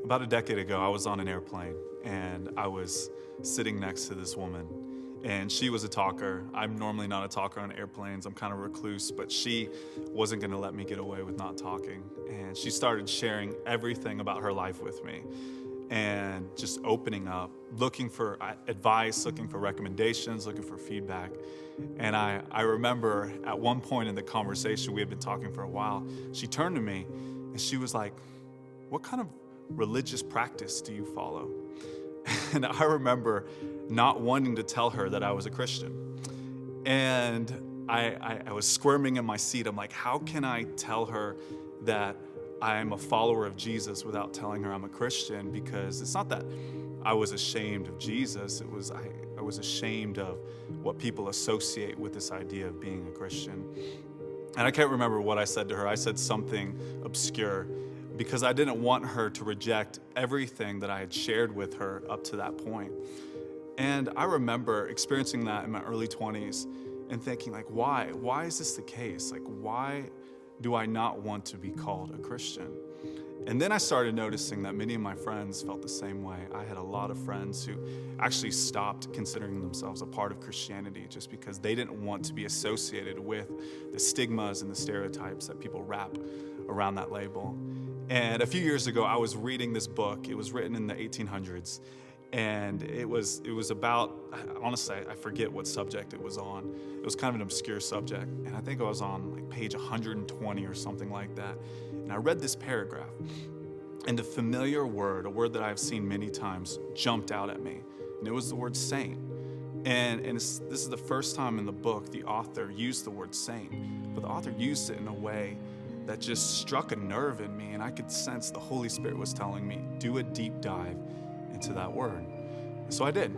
About a decade ago, I was on an airplane and I was sitting next to this woman, and she was a talker. I'm normally not a talker on airplanes. I'm kind of recluse, but she wasn't going to let me get away with not talking. And she started sharing everything about her life with me and just opening up, looking for advice, looking for recommendations, looking for feedback. And I remember at one point in the conversation, we had been talking for a while, she turned to me and she was like, "What kind of religious practice do you follow?" And I remember not wanting to tell her that I was a Christian. And I was squirming in my seat. I'm like, how can I tell her that I'm a follower of Jesus without telling her I'm a Christian? Because it's not that I was ashamed of Jesus. It was I was ashamed of what people associate with this idea of being a Christian. And I can't remember what I said to her. I said something obscure because I didn't want her to reject everything that I had shared with her up to that point. And I remember experiencing that in my early 20s and thinking, like, why? Why is this the case? Like, why do I not want to be called a Christian? And then I started noticing that many of my friends felt the same way. I had a lot of friends who actually stopped considering themselves a part of Christianity just because they didn't want to be associated with the stigmas and the stereotypes that people wrap around that label. And a few years ago, I was reading this book. It was written in the 1800s. And it was about, honestly, I forget what subject it was on. It was kind of an obscure subject. And I think I was on like page 120 or something like that. And I read this paragraph. And a familiar word, a word that I've seen many times, jumped out at me. And it was the word saint. And this is the first time in the book the author used the word saint. But the author used it in a way that just struck a nerve in me. And I could sense the Holy Spirit was telling me, do a deep dive into that word. So I did.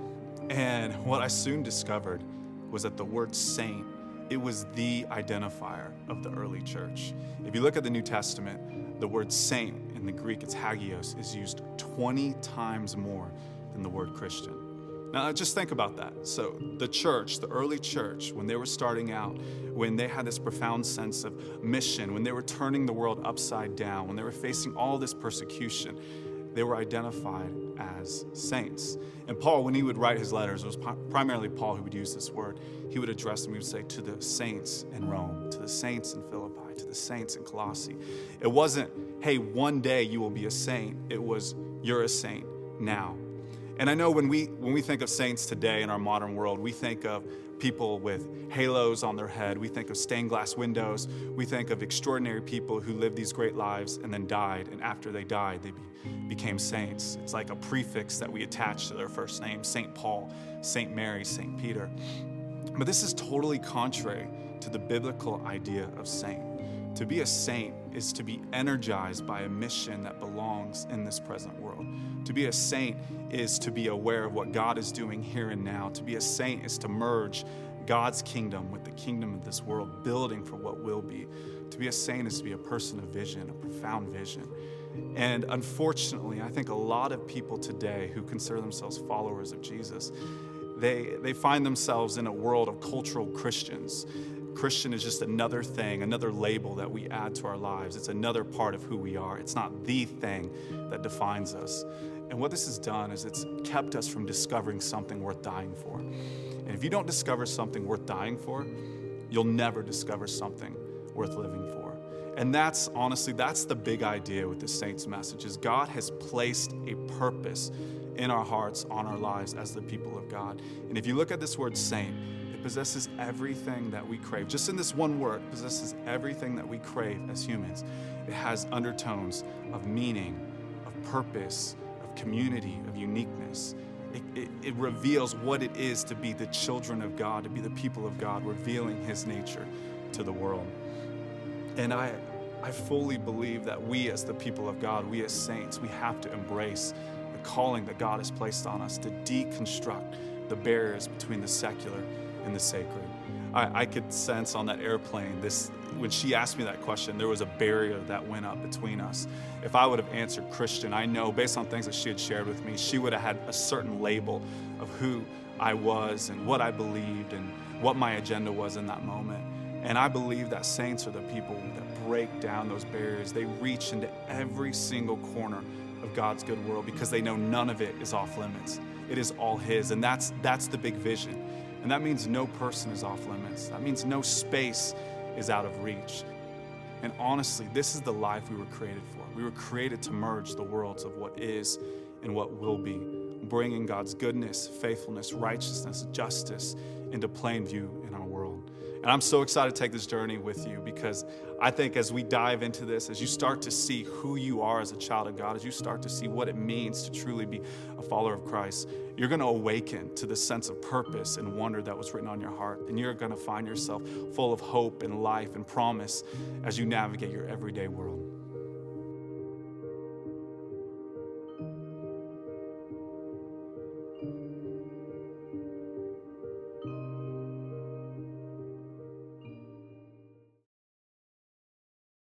And what I soon discovered was that the word saint, it was the identifier of the early church. If you look at the New Testament, the word saint in the Greek, it's hagios, is used 20 times more than the word Christian. Now, just think about that. So the church, the early church, when they were starting out, when they had this profound sense of mission, when they were turning the world upside down, when they were facing all this persecution, they were identified as saints. And Paul, when he would write his letters, it was primarily Paul who would use this word. He would address them, he would say, to the saints in Rome, to the saints in Philippi, to the saints in Colossae. It wasn't, hey, one day you will be a saint. It was, you're a saint now. And I know when we think of saints today in our modern world, we think of people with halos on their head. We think of stained glass windows. We think of extraordinary people who lived these great lives and then died. And after they died, they became saints. It's like a prefix that we attach to their first name: St. Paul, St. Mary, St. Peter. But this is totally contrary to the biblical idea of saint. To be a saint is to be energized by a mission that belongs in this present world. To be a saint is to be aware of what God is doing here and now. To be a saint is to merge God's kingdom with the kingdom of this world, building for what will be. To be a saint is to be a person of vision, a profound vision. And unfortunately, I think a lot of people today who consider themselves followers of Jesus, they find themselves in a world of cultural Christians. Christian is just another thing, another label that we add to our lives. It's another part of who we are. It's not the thing that defines us. And what this has done is it's kept us from discovering something worth dying for. And if you don't discover something worth dying for, you'll never discover something worth living for. And that's the big idea with the Saints message, is God has placed a purpose in our hearts, on our lives as the people of God. And if you look at this word saint, it possesses everything that we crave. Just in this one word, it possesses everything that we crave as humans. It has undertones of meaning, of purpose, of community, of uniqueness. It reveals what it is to be the children of God, to be the people of God, revealing His nature to the world. And I fully believe that we as the people of God, we as saints, we have to embrace the calling that God has placed on us to deconstruct the barriers between the secular and the sacred. I could sense on that airplane when she asked me that question, there was a barrier that went up between us. If I would have answered Christian, I know based on things that she had shared with me, she would have had a certain label of who I was and what I believed and what my agenda was in that moment. And I believe that saints are the people that break down those barriers. They reach into every single corner of God's good world because they know none of it is off limits. It is all His, and that's the big vision. And that means no person is off limits. That means no space is out of reach. And honestly, this is the life we were created for. We were created to merge the worlds of what is and what will be, bringing God's goodness, faithfulness, righteousness, justice into plain view in our world. And I'm so excited to take this journey with you because I think as we dive into this, as you start to see who you are as a child of God, as you start to see what it means to truly be a follower of Christ, you're going to awaken to the sense of purpose and wonder that was written on your heart. And you're going to find yourself full of hope and life and promise as you navigate your everyday world.